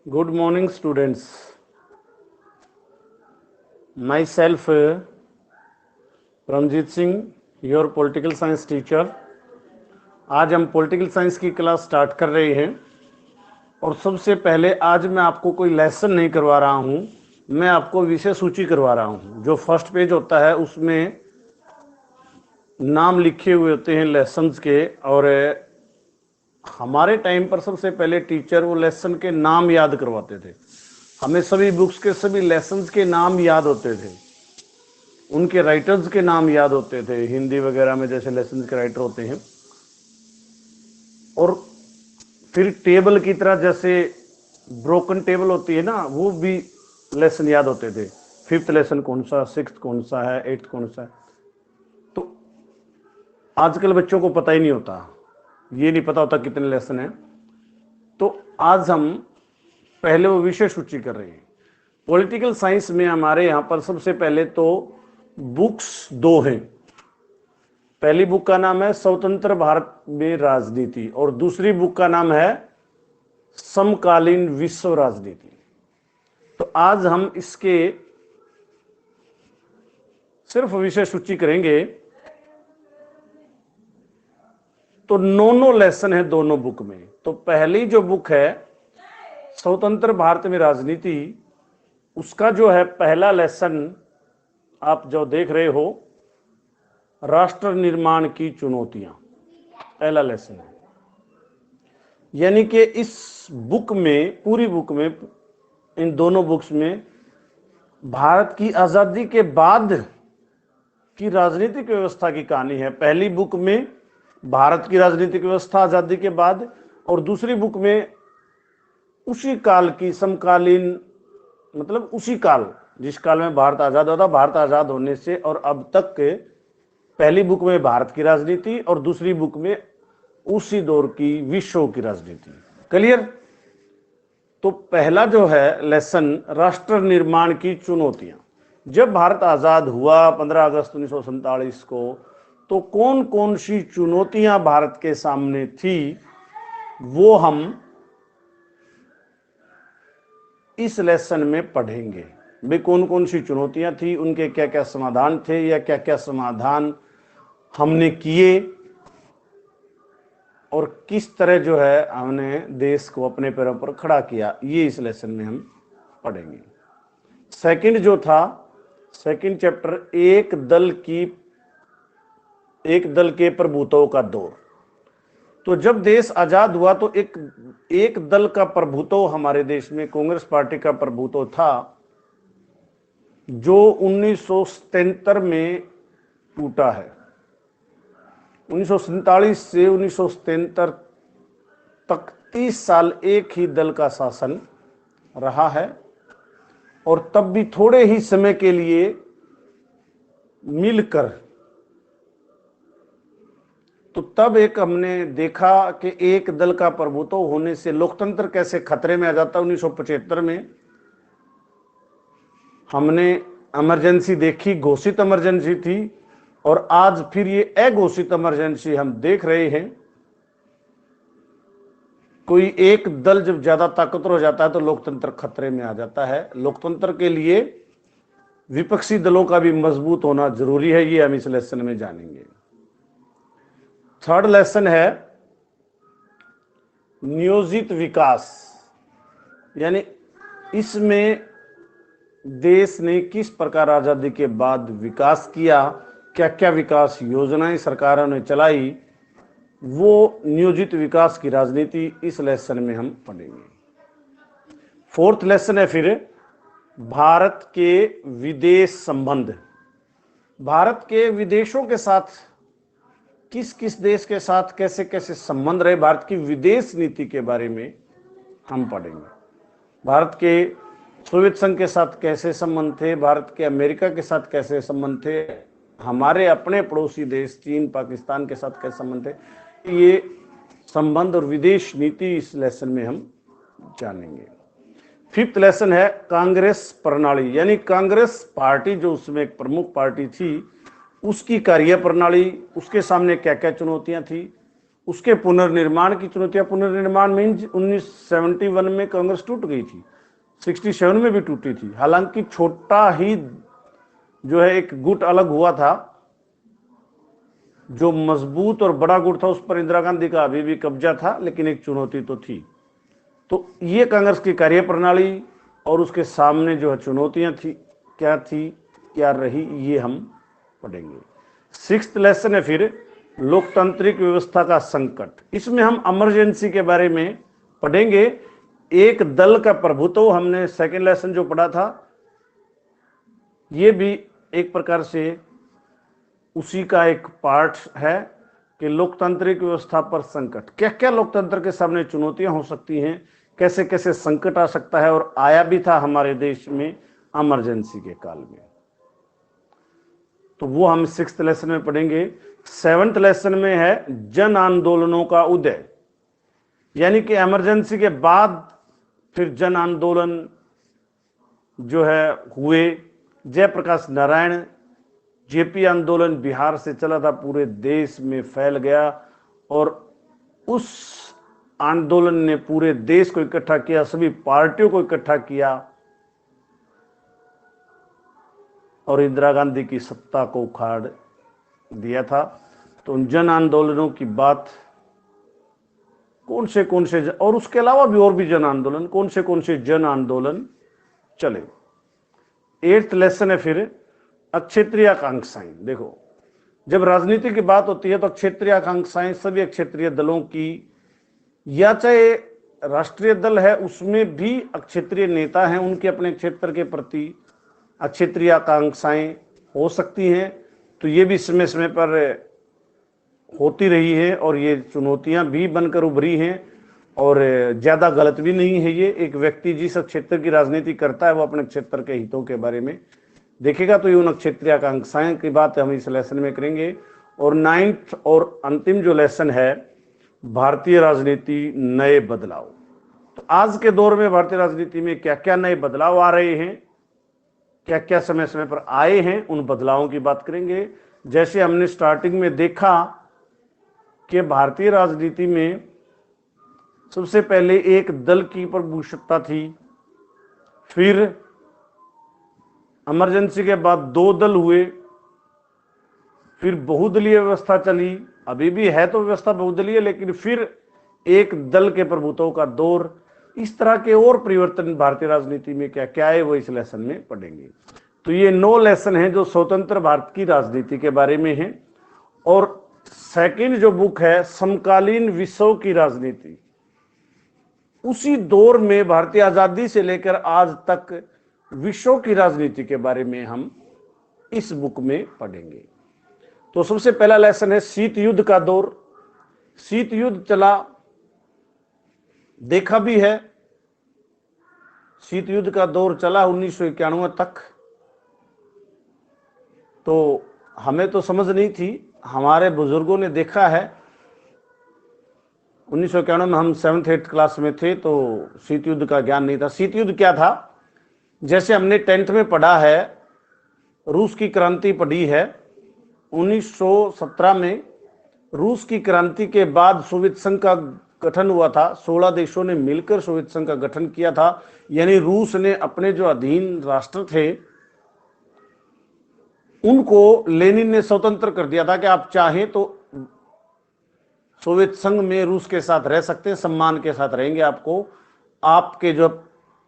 Good morning, students. Myself, Ramjit Singh, your political science teacher. आज हम political science की class start कर रहे हैं और सबसे पहले आज मैं आपको कोई लेसन नहीं करवा रहा हूं, मैं आपको विषय सूची करवा रहा हूं। जो फर्स्ट पेज होता है उसमें नाम लिखे हुए होते हैं लेसन्स के, और हमारे टाइम पर सबसे पहले टीचर वो लेसन के नाम याद करवाते थे। हमें सभी बुक्स के सभी लेसन्स के नाम याद होते थे, उनके राइटर्स के नाम याद होते थे। हिंदी वगैरह में जैसे लेसन्स के राइटर होते हैं, और फिर टेबल की तरह जैसे ब्रोकन टेबल होती है ना, वो भी लेसन याद होते थे। फिफ्थ लेसन कौन सा, सिक्स्थ कौन सा है, एट्थ कौन सा है। तो आजकल बच्चों को पता ही नहीं होता, ये नहीं पता होता कितने लेसन हैं। तो आज हम पहले वो विषय सूची कर रहे हैं। पॉलिटिकल साइंस में हमारे यहाँ पर सबसे पहले तो बुक्स दो हैं। पहली बुक का नाम है स्वतंत्र भारत में राजनीति और दूसरी बुक का नाम है समकालीन विश्व राजनीति। तो आज हम इसके सिर्फ विषय सूची करेंगे। तो नौ लेसन है दोनों बुक में। तो पहली जो बुक है स्वतंत्र भारत में राजनीति, उसका जो है पहला लेसन आप जो देख रहे हो, राष्ट्र निर्माण की चुनौतियां, पहला लेसन है। यानी कि इस बुक में, पूरी बुक में, इन दोनों बुक्स में भारत की आजादी के बाद की राजनीतिक व्यवस्था की कहानी है। पहली बुक में भारत की राजनीतिक व्यवस्था आजादी के बाद, और दूसरी बुक में उसी काल की समकालीन, मतलब उसी काल जिस काल में भारत आजाद होता, भारत आजाद होने से और अब तक के। पहली बुक में भारत की राजनीति और दूसरी बुक में उसी दौर की विश्व की राजनीति। क्लियर? तो पहला जो है लेसन, राष्ट्र निर्माण की चुनौतियां। जब भारत आजाद हुआ 15 अगस्त 1947 को, तो कौन कौन सी चुनौतियां भारत के सामने थी, वो हम इस लेसन में पढ़ेंगे। वे कौन कौन सी चुनौतियां थी, उनके क्या क्या समाधान थे, या क्या क्या समाधान हमने किए, और किस तरह जो है हमने देश को अपने पैरों पर खड़ा किया, ये इस लेसन में हम पढ़ेंगे। सेकंड जो था, सेकंड चैप्टर, एक दल के प्रभुत्व का दौर। तो जब देश आजाद हुआ तो एक दल का प्रभुत्व हमारे देश में, कांग्रेस पार्टी का प्रभुत्व था, जो 1977 में टूटा है। 1947 से 1977 तक 30 साल एक ही दल का शासन रहा है, और तब भी थोड़े ही समय के लिए मिलकर। तो तब एक हमने देखा कि एक दल का प्रभुत्व होने से लोकतंत्र कैसे खतरे में आ जाता। 1975 में हमने इमरजेंसी देखी, घोषित इमरजेंसी थी, और आज फिर ये अघोषित इमरजेंसी हम देख रहे हैं। कोई एक दल जब ज्यादा ताकतवर हो जाता है तो लोकतंत्र खतरे में आ जाता है। लोकतंत्र के लिए विपक्षी दलों का भी मजबूत होना जरूरी है, ये हम इस लेसन में जानेंगे। थर्ड लेसन है नियोजित विकास, यानी इसमें देश ने किस प्रकार आजादी के बाद विकास किया, क्या क्या विकास योजनाएं सरकारों ने चलाई, वो नियोजित विकास की राजनीति इस लेसन में हम पढ़ेंगे। फोर्थ लेसन है फिर भारत के विदेश संबंध। भारत के विदेशों के साथ, किस किस देश के साथ कैसे कैसे संबंध रहे, भारत की विदेश नीति के बारे में हम पढ़ेंगे। भारत के सोवियत संघ के साथ कैसे संबंध थे, भारत के अमेरिका के साथ कैसे संबंध थे, हमारे अपने पड़ोसी देश चीन पाकिस्तान के साथ कैसे संबंध थे, ये संबंध और विदेश नीति इस लेसन में हम जानेंगे। फिफ्थ लेसन है कांग्रेस प्रणाली, यानी कांग्रेस पार्टी जो उसमें एक प्रमुख पार्टी थी, उसकी कार्य प्रणाली, उसके सामने क्या क्या चुनौतियां थी, उसके पुनर्निर्माण की चुनौतियां। पुनर्निर्माण में 1971 में कांग्रेस टूट गई थी, 67 में भी टूटी थी, हालांकि छोटा ही जो है एक गुट अलग हुआ था। जो मजबूत और बड़ा गुट था उस पर इंदिरा गांधी का अभी भी कब्जा था, लेकिन एक चुनौती तो थी। तो ये कांग्रेस की कार्यप्रणाली और उसके सामने जो है चुनौतियां थी, क्या रही, ये हम पढ़ेंगे। 6th लेसन है फिर लोकतांत्रिक व्यवस्था का संकट। इसमें हम इमरजेंसी के बारे में पढ़ेंगे। एक दल का प्रभुत्व, हमने 2nd लेसन जो पढ़ा था, ये भी एक प्रकार से उसी का एक पार्ट है कि लोकतांत्रिक व्यवस्था पर संकट। क्या क्या लोकतंत्र के सामने चुनौतियां हो सकती हैं, कैसे कैसे संकट आ सकता है, और आया भी था हमारे देश में इमरजेंसी के काल में। तो वो हम 6th लेसन में पढ़ेंगे। 7th लेसन में है जन आंदोलनों का उदय, यानी कि इमरजेंसी के बाद फिर जन आंदोलन जो है हुए। जयप्रकाश नारायण जेपी आंदोलन बिहार से चला था, पूरे देश में फैल गया, और उस आंदोलन ने पूरे देश को इकट्ठा किया, सभी पार्टियों को इकट्ठा किया और इंदिरा गांधी की सत्ता को उखाड़ दिया था। तो उन जन आंदोलनों की बात, कौन से और उसके अलावा भी और भी जन आंदोलन, कौन से जन आंदोलन चले। 8th लेसन है फिर अक्षेत्रीय आकांक्षाएं। देखो, जब राजनीति की बात होती है तो क्षेत्रीय आकांक्षाएं सभी क्षेत्रीय दलों की, या चाहे राष्ट्रीय दल है उसमें भी क्षेत्रीय नेता हैं, उनके अपने क्षेत्र के प्रति क्षेत्रीय आकांक्षाएं हो सकती हैं। तो ये भी समय समय पर होती रही है और ये चुनौतियां भी बनकर उभरी हैं, और ज्यादा गलत भी नहीं है ये। एक व्यक्ति जिस क्षेत्र की राजनीति करता है वो अपने क्षेत्र के हितों के बारे में देखेगा, तो ये उन क्षेत्रीय आकांक्षाएं की बात हम इस लेसन में करेंगे। और 9th और अंतिम जो लेसन है भारतीय राजनीति नए बदलाव। तो आज के दौर में भारतीय राजनीति में क्या क्या नए बदलाव आ रहे हैं, क्या क्या समय समय पर आए हैं, उन बदलावों की बात करेंगे। जैसे हमने स्टार्टिंग में देखा कि भारतीय राजनीति में सबसे पहले एक दल की प्रभुसत्ता थी, फिर इमरजेंसी के बाद 2 दल हुए, फिर बहुदलीय व्यवस्था चली, अभी भी है तो व्यवस्था बहुदलीय, लेकिन फिर एक दल के प्रभुत्व का दौर। इस तरह के और परिवर्तन भारतीय राजनीति में क्या क्या है वो इस लेसन में पढ़ेंगे। तो ये 9 लेसन हैं जो स्वतंत्र भारत की राजनीति के बारे में हैं। और 2nd जो बुक है समकालीन विश्व की राजनीति, उसी दौर में भारतीय आजादी से लेकर आज तक विश्व की राजनीति के बारे में हम इस बुक में पढ़ेंगे। तो सबसे पहला लेसन है शीत युद्ध का दौर। शीत युद्ध चला, देखा भी है, शीत युद्ध का दौर चला 1991 तक। तो हमें तो समझ नहीं थी, हमारे बुजुर्गों ने देखा है। 1991 में हम 7th 8th क्लास में थे, तो शीत युद्ध का ज्ञान नहीं था। शीत युद्ध क्या था, जैसे हमने 10th में पढ़ा है, रूस की क्रांति पढ़ी है। 1917 में रूस की क्रांति के बाद सोवियत संघ का गठन हुआ था। 16 देशों ने मिलकर सोवियत संघ का गठन किया था, यानी रूस ने अपने जो अधीन राष्ट्र थे उनको लेनिन ने स्वतंत्र कर दिया था कि आप चाहें तो सोवियत संघ में रूस के साथ रह सकते हैं, सम्मान के साथ रहेंगे, आपको आपके जो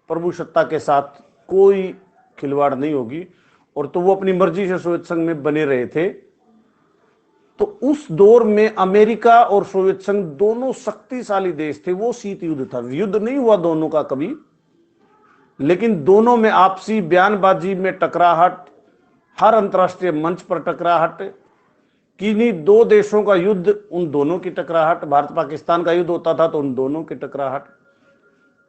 प्रभुसत्ता के साथ कोई खिलवाड़ नहीं होगी। और तो वो अपनी मर्जी से सोवियत संघ में बने रहे थे। तो उस दौर में अमेरिका और सोवियत संघ दोनों शक्तिशाली देश थे। वो शीत युद्ध था, युद्ध नहीं हुआ दोनों का कभी, लेकिन दोनों में आपसी बयानबाजी में टकराहट, हर अंतरराष्ट्रीय मंच पर टकराहट, किन्हीं 2 देशों का युद्ध, उन दोनों की टकराहट, भारत पाकिस्तान का युद्ध होता था तो उन दोनों की टकराहट,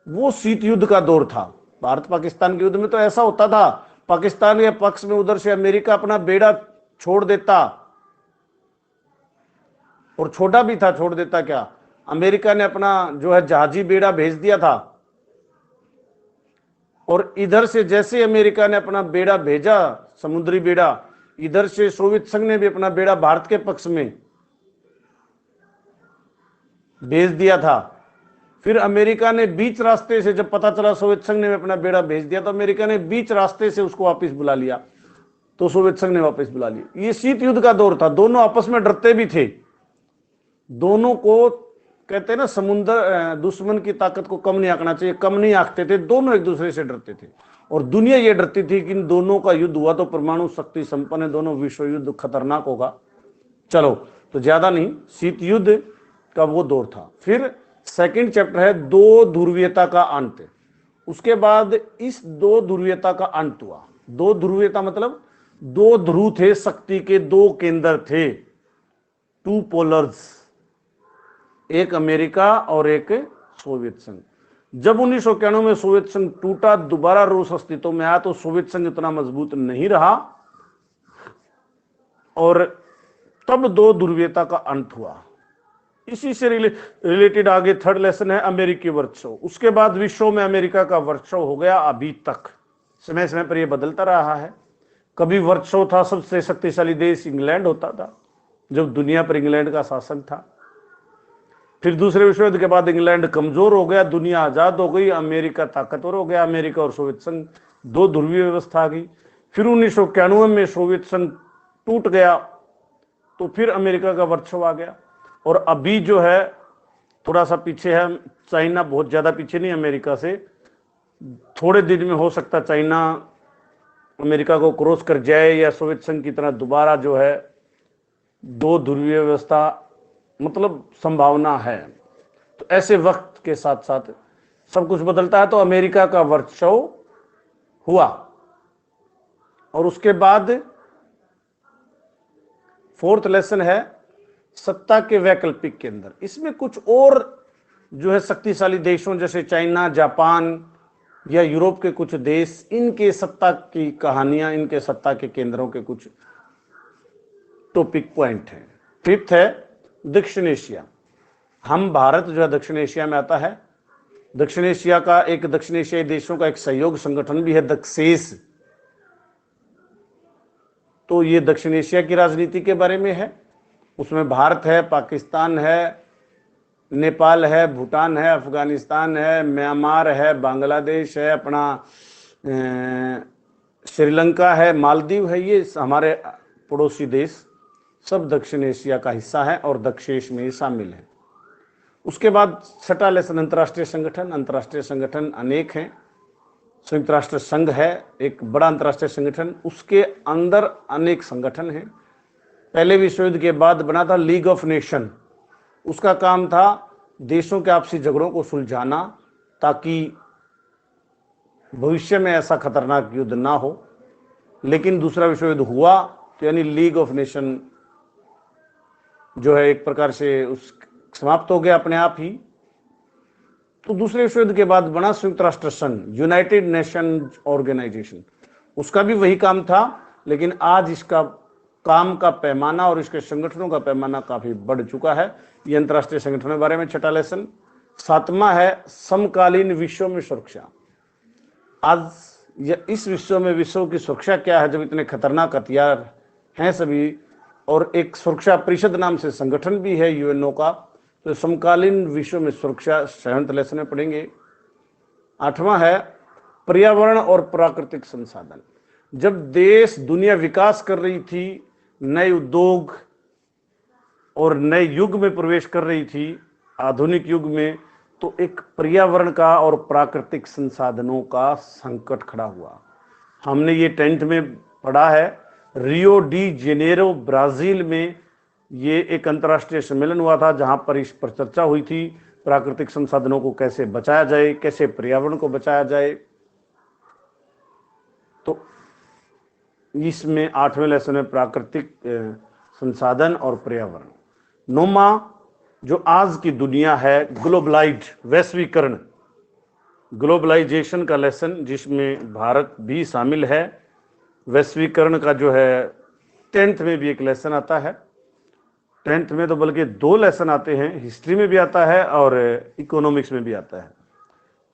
वो शीत युद्ध का दौर था। भारत पाकिस्तान के युद्ध में तो ऐसा होता था, पाकिस्तान के पक्ष में उधर से अमेरिका अपना बेड़ा छोड़ देता, और छोटा भी था, छोड़ देता क्या, अमेरिका ने अपना जो है जहाजी बेड़ा भेज दिया था, और इधर से जैसे अमेरिका ने अपना बेड़ा भेजा, समुद्री बेड़ा, इधर से सोवियत संघ ने भी अपना बेड़ा भारत के पक्ष में भेज दिया था। फिर अमेरिका ने बीच रास्ते से, जब पता चला सोवियत संघ ने अपना बेड़ा भेज दिया, तो अमेरिका ने बीच रास्ते से उसको वापस बुला लिया, तो सोवियत संघ ने वापस बुला लिया। ये शीत युद्ध का दौर था, दोनों आपस में डरते भी थे, दोनों को कहते हैं ना समुद्र दुश्मन की ताकत को कम नहीं आंकना चाहिए, कम नहीं आंकते थे, दोनों एक दूसरे से डरते थे। और दुनिया ये डरती थी कि इन दोनों का युद्ध हुआ तो परमाणु शक्ति संपन्न है, दोनों विश्व युद्ध खतरनाक होगा। चलो, तो ज्यादा नहीं, शीत युद्ध का वो दौर था। फिर सेकंड चैप्टर है दो ध्रुवीयता का अंत। उसके बाद इस दो ध्रुवीयता का अंत हुआ। दो ध्रुवीयता मतलब दो ध्रुव थे, शक्ति के दो केंद्र थे, टू पोलर्स, एक अमेरिका और एक सोवियत संघ। जब 1991 में सोवियत संघ टूटा, दोबारा रूस अस्तित्व में आया, तो सोवियत संघ इतना मजबूत नहीं रहा और तब दो ध्रुवीयता का अंत हुआ। इसी से रिलेटेड आगे थर्ड लेसन है अमेरिकी वर्चस्व। उसके बाद विश्व में अमेरिका का वर्चस्व हो गया अभी तक, समय समय पर यह बदलता रहा है। कभी वर्चस्व था, सबसे शक्तिशाली देश इंग्लैंड होता था जब दुनिया पर इंग्लैंड का शासन था। फिर दूसरे विश्व युद्ध के बाद इंग्लैंड कमजोर हो गया, दुनिया आजाद हो गई, अमेरिका ताकतवर हो गया, अमेरिका और सोवियत संघ दो ध्रुवीय व्यवस्था आ गई। फिर 1991 में सोवियत संघ टूट गया, तो फिर अमेरिका का वर्चस्व आ गया। और अभी जो है थोड़ा सा पीछे है चाइना, बहुत ज्यादा पीछे नहीं अमेरिका से, थोड़े दिन में हो सकता चाइना अमेरिका को क्रॉस कर जाए या सोवियत संघ की तरह दोबारा जो है दो ध्रुवीय व्यवस्था, मतलब संभावना है। तो ऐसे वक्त के साथ साथ सब कुछ बदलता है। तो अमेरिका का वर्चस्व हुआ और उसके बाद फोर्थ लेसन है सत्ता के वैकल्पिक केंद्र। इसमें कुछ और जो है शक्तिशाली देशों जैसे चाइना, जापान या यूरोप के कुछ देश, इनके सत्ता की कहानियां, इनके सत्ता के केंद्रों के कुछ टॉपिक पॉइंट हैं। फिफ्थ है दक्षिण एशिया। हम भारत जो है दक्षिण एशिया में आता है। दक्षिण एशिया का एक, दक्षिण एशियाई देशों का एक सहयोग संगठन भी है दक्षेस। तो ये दक्षिण एशिया की राजनीति के बारे में है। उसमें भारत है, पाकिस्तान है, नेपाल है, भूटान है, अफगानिस्तान है, म्यांमार है, बांग्लादेश है, अपना श्रीलंका है, मालदीव है। ये हमारे पड़ोसी देश सब दक्षिण एशिया का हिस्सा है और दक्षेश में शामिल है। उसके बाद छठा लेसन अंतर्राष्ट्रीय संगठन। अंतर्राष्ट्रीय संगठन अनेक हैं। संयुक्त राष्ट्र संघ है एक बड़ा अंतर्राष्ट्रीय संगठन, उसके अंदर अनेक संगठन हैं। पहले विश्व युद्ध के बाद बना था लीग ऑफ नेशन। उसका काम था देशों के आपसी झगड़ों को सुलझाना ताकि भविष्य में ऐसा खतरनाक युद्ध ना हो। लेकिन दूसरा विश्व युद्ध हुआ तो यानी लीग ऑफ नेशन जो है एक प्रकार से उस समाप्त हो गया अपने आप ही। तो दूसरे विश्व युद्ध के बाद बना संयुक्त राष्ट्र संघ, यूनाइटेड नेशन ऑर्गेनाइजेशन। उसका भी वही काम था, लेकिन आज इसका काम का पैमाना और इसके संगठनों का पैमाना काफी बढ़ चुका है। ये अंतर्राष्ट्रीय संगठनों के बारे में छठा लेसन। सातवां है समकालीन विश्व में सुरक्षा। आज इस विश्व में विश्व की सुरक्षा क्या है जब इतने खतरनाक हथियार हैं सभी, और एक सुरक्षा परिषद नाम से संगठन भी है यूएनओ का। तो समकालीन विश्व में सुरक्षा सेवंथ लेसन में पढ़ेंगे। आठवां है पर्यावरण और प्राकृतिक संसाधन। जब देश दुनिया विकास कर रही थी, नए उद्योग और नए युग में प्रवेश कर रही थी, आधुनिक युग में, तो एक पर्यावरण का और प्राकृतिक संसाधनों का संकट खड़ा हुआ। हमने ये 10th में पढ़ा है। रियो डी जेनेरो ब्राजील में ये एक अंतर्राष्ट्रीय सम्मेलन हुआ था जहां पर इस पर चर्चा हुई थी प्राकृतिक संसाधनों को कैसे बचाया जाए, कैसे पर्यावरण को बचाया जाए। तो इसमें 8वें लेसन में प्राकृतिक संसाधन और पर्यावरण। 9वां जो आज की दुनिया है ग्लोबलाइज्ड, वैश्वीकरण, ग्लोबलाइजेशन का लेसन जिसमें भारत भी शामिल है। वैश्वीकरण का जो है 10th में भी एक लेसन आता है। 10th में तो बल्कि 2 लेसन आते हैं, हिस्ट्री में भी आता है और इकोनॉमिक्स में भी आता है।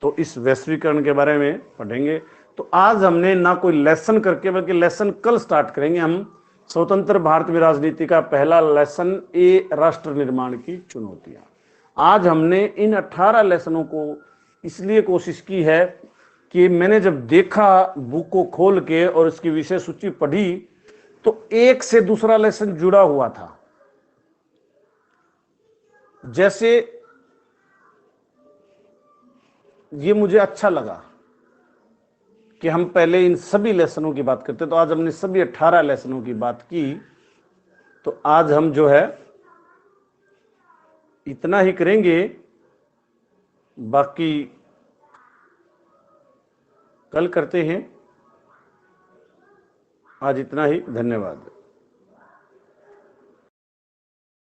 तो इस वैश्वीकरण के बारे में पढ़ेंगे। तो आज हमने ना कोई लेसन करके, बल्कि लेसन कल स्टार्ट करेंगे हम। स्वतंत्र भारत में राजनीति का पहला लेसन, ए राष्ट्र निर्माण की चुनौतियां। आज हमने इन 18 लेसनों को इसलिए कोशिश की है कि मैंने जब देखा बुक को खोल के और इसकी विषय सूची पढ़ी तो एक से दूसरा लेसन जुड़ा हुआ था। जैसे ये मुझे अच्छा लगा कि हम पहले इन सभी लेसनों की बात करते, तो आज हमने सभी 18 लेसनों की बात की। तो आज हम जो है इतना ही करेंगे, बाकी कल करते हैं। आज इतना ही, धन्यवाद।